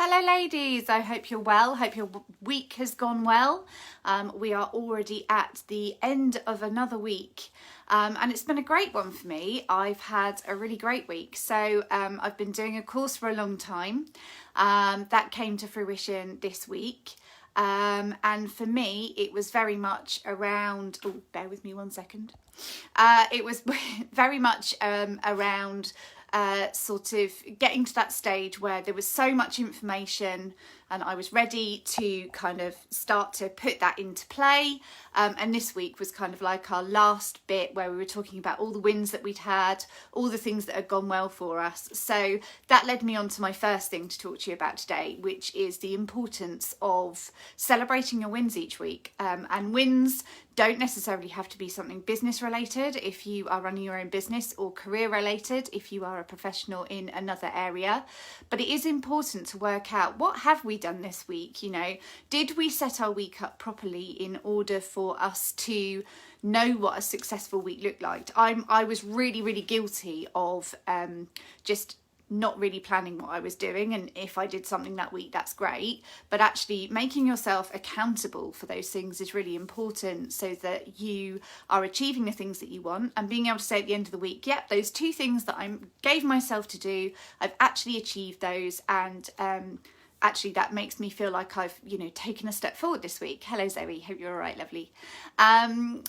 Hello ladies, I hope you're well, hope your week has gone well. We are already at the end of another week and it's been a great one for me. I've had a really great week. So I've been doing a course for a long time that came to fruition this week. And for me, it was very much around, oh, bear with me one second. It was very much around sort of getting to that stage where there was so much information and I was ready to kind of start to put that into play. And this week was kind of like our last bit where we were talking about all the wins that we'd had, all the things that had gone well for us. So that led me on to my first thing to talk to you about today, which is the importance of celebrating your wins each week. And wins don't necessarily have to be something business related if you are running your own business, or career related if you are a professional in another area. But it is important to work out, what have we done this week? You know, did we set our week up properly in order for us to know what a successful week looked like? I was really guilty of just not really planning what I was doing, and if I did something that week, that's great, but actually making yourself accountable for those things is really important, so that you are achieving the things that you want and being able to say at the end of the week, yep, those 2 things that I gave myself to do, I've actually achieved those, and actually that makes me feel like I've, you know, taken a step forward this week. Hello Zoe, hope you're all right, lovely.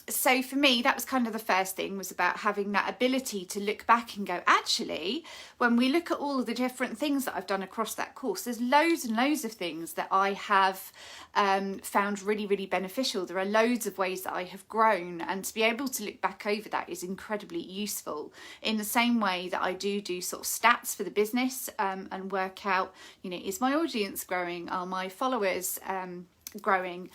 So for me, that was kind of the first thing, was about having that ability to look back and go, actually, when we look at all of the different things that I've done across that course, there's loads and loads of things that I have found really beneficial. There are loads of ways that I have grown, and to be able to look back over that is incredibly useful, in the same way that I do sort of stats for the business and work out, you know, is my audience growing, are my followers growing,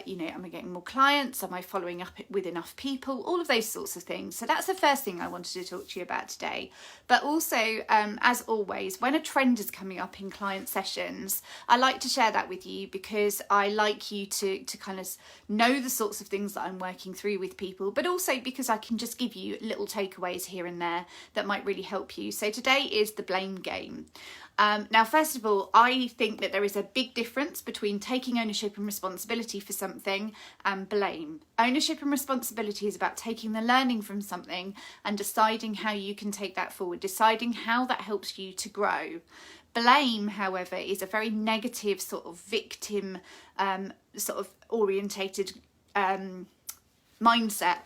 you know, am I getting more clients, am I following up with enough people, all of those sorts of things. So that's the first thing I wanted to talk to you about today. But also, as always, when a trend is coming up in client sessions, I like to share that with you, because I like you to kind of know the sorts of things that I'm working through with people, but also because I can just give you little takeaways here and there that might really help you. So today is the blame game. Now, first of all, I think that there is a big difference between taking ownership and responsibility for something and blame. Ownership and responsibility is about taking the learning from something and deciding how you can take that forward, deciding how that helps you to grow. Blame, however, is a very negative sort of victim sort of orientated mindset.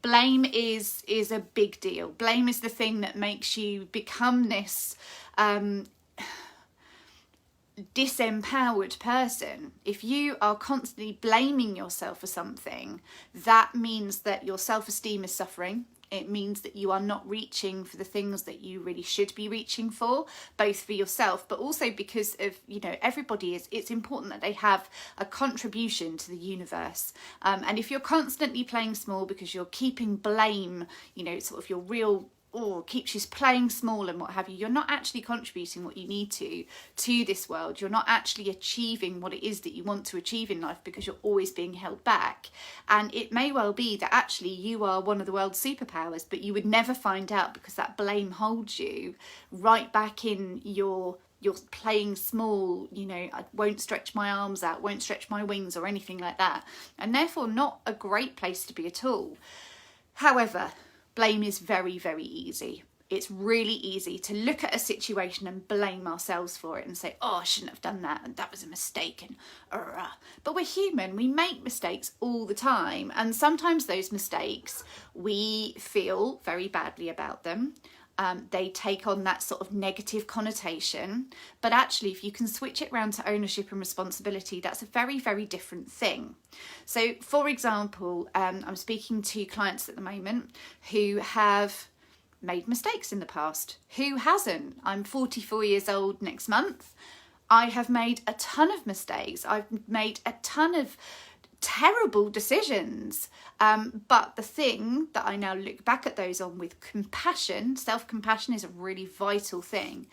Blame is a big deal. Blame is the thing that makes you become this disempowered person. If you are constantly blaming yourself for something, that means that your self-esteem is suffering. It means that you are not reaching for the things that you really should be reaching for, both for yourself, but also because of, you know, everybody it's important that they have a contribution to the universe. And if you're constantly playing small because you're keeping blame, you know, sort of your real, or keeps you playing small and what have you, you're not actually contributing what you need to this world. You're not actually achieving what it is that you want to achieve in life, because you're always being held back. And it may well be that actually you are one of the world's superpowers, but you would never find out, because that blame holds you right back in you're playing small, you know, I won't stretch my arms out, won't stretch my wings, or anything like that. And therefore not a great place to be at all. However, blame is very easy. It's really easy to look at a situation and blame ourselves for it and say, oh, I shouldn't have done that, and that was a mistake, and but we're human, we make mistakes all the time, and sometimes those mistakes, we feel very badly about them. They take on that sort of negative connotation, but actually if you can switch it around to ownership and responsibility, that's a very different thing. So for example, I'm speaking to clients at the moment who have made mistakes in the past. Who hasn't? I'm 44 years old next month. I have made a ton of mistakes. I've made a ton of terrible decisions, but the thing that I now look back at those on with compassion, self-compassion is a really vital thing.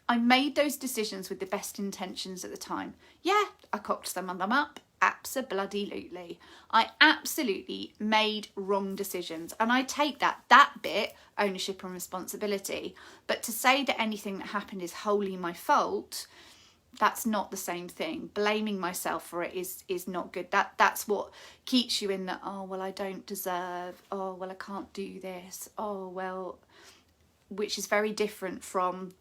I made those decisions with the best intentions at the time. Yeah, I cocked some of them up, Abso-bloody-lutely. I absolutely made wrong decisions, and I take that bit ownership and responsibility. But to say that anything that happened is wholly my fault, that's not the same thing. Blaming myself for it is not good. That's what keeps you in the, oh well, I don't deserve, oh well, I can't do this, oh well, which is very different from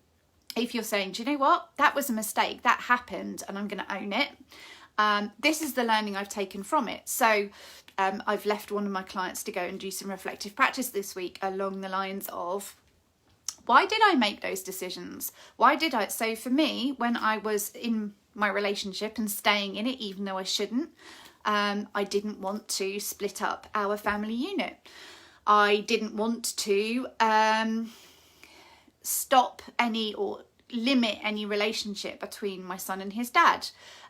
if you're saying, do you know what, that was a mistake, that happened, and I'm going to own it. This is the learning I've taken from it. So I've left one of my clients to go and do some reflective practice this week along the lines of, why did I make those decisions? Why did I? So for me, when I was in my relationship and staying in it, even though I shouldn't, I didn't want to split up our family unit. I didn't want to stop any or limit any relationship between my son and his dad.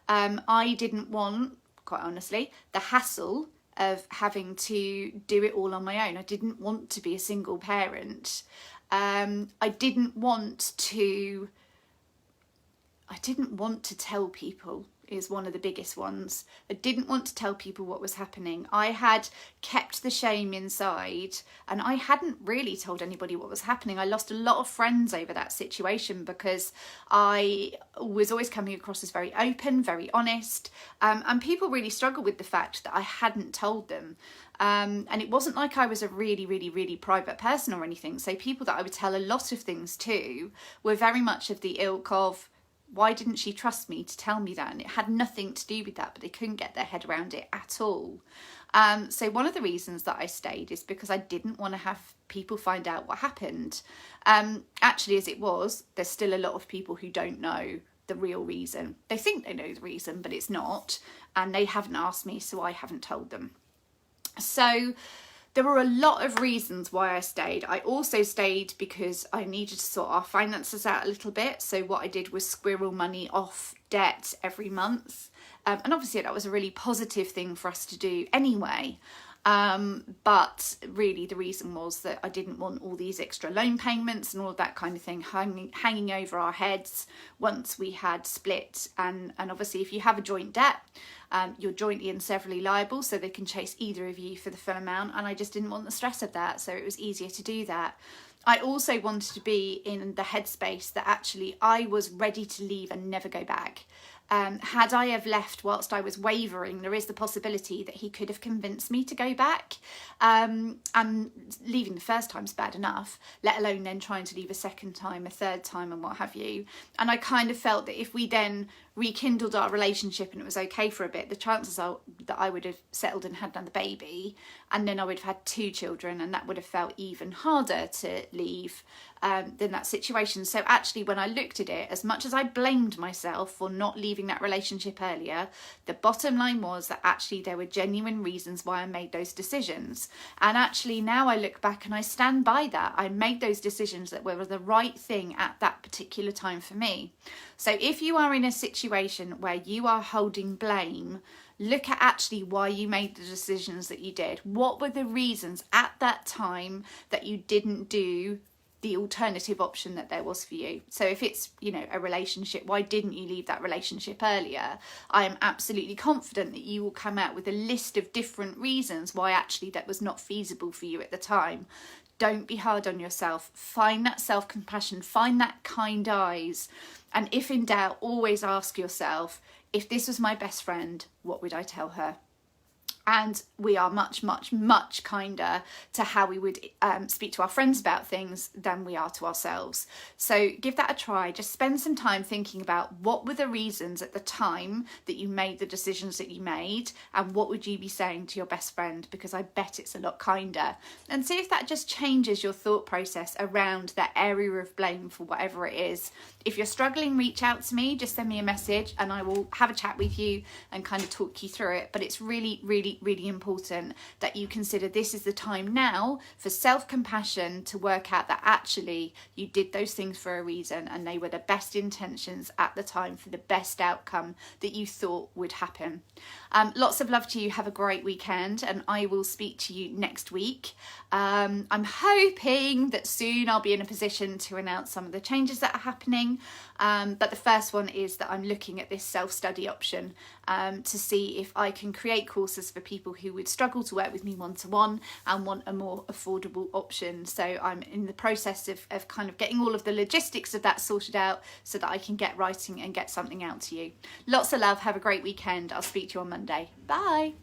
I didn't want, quite honestly, the hassle of having to do it all on my own. I didn't want to be a single parent. I didn't want to tell people, is one of the biggest ones. I didn't want to tell people what was happening. I had kept the shame inside, and I hadn't really told anybody what was happening. I lost a lot of friends over that situation because I was always coming across as very open, very honest, and people really struggled with the fact that I hadn't told them. And it wasn't like I was a really, really, really private person or anything. So people that I would tell a lot of things to were very much of the ilk of, why didn't she trust me to tell me that? And it had nothing to do with that, but they couldn't get their head around it at all. So one of the reasons that I stayed is because I didn't want to have people find out what happened. Actually, as it was, there's still a lot of people who don't know the real reason. They think they know the reason, but it's not. And they haven't asked me, so I haven't told them. So there were a lot of reasons why I stayed. I also stayed because I needed to sort our finances out a little bit. So what I did was squirrel money off debt every month. And obviously that was a really positive thing for us to do anyway. But really the reason was that I didn't want all these extra loan payments and all of that kind of thing hanging over our heads once we had split. And obviously if you have a joint debt, you're jointly and severally liable, so they can chase either of you for the full amount, and I just didn't want the stress of that, so it was easier to do that. I also wanted to be in the headspace that actually I was ready to leave and never go back. Had I have left whilst I was wavering, there is the possibility that he could have convinced me to go back. And leaving the first time's bad enough, let alone then trying to leave a second time, a third time, and what have you. And I kind of felt that if we then rekindled our relationship and it was okay for a bit, the chances are that I would have settled and had another baby, and then I would have had 2 children, and that would have felt even harder to leave than that situation. So actually, when I looked at it, as much as I blamed myself for not leaving that relationship earlier, the bottom line was that actually there were genuine reasons why I made those decisions. And actually now I look back and I stand by that. I made those decisions that were the right thing at that particular time for me. So if you are in a situation where you are holding blame, look at actually why you made the decisions that you did. What were the reasons at that time that you didn't do the alternative option that there was for you? So if it's, a relationship, why didn't you leave that relationship earlier? I am absolutely confident that you will come out with a list of different reasons why actually that was not feasible for you at the time. Don't be hard on yourself. Find that self-compassion, find that kind eyes. And if in doubt, always ask yourself, if this was my best friend, what would I tell her? And we are much, much, much kinder to how we would speak to our friends about things than we are to ourselves. So give that a try. Just spend some time thinking about what were the reasons at the time that you made the decisions that you made, and what would you be saying to your best friend, because I bet it's a lot kinder. And see if that just changes your thought process around that area of blame for whatever it is. If you're struggling, reach out to me, just send me a message and I will have a chat with you and kind of talk you through it. But it's really, really really important that you consider this is the time now for self-compassion, to work out that actually you did those things for a reason and they were the best intentions at the time for the best outcome that you thought would happen. Lots of love to you. Have a great weekend, and I will speak to you next week. I'm hoping that soon I'll be in a position to announce some of the changes that are happening. But the first one is that I'm looking at this self-study option to see if I can create courses for people who would struggle to work with me one-to-one and want a more affordable option. So I'm in the process of kind of getting all of the logistics of that sorted out so that I can get writing and get something out to you. Lots of love. Have a great weekend. I'll speak to you on Monday. Bye.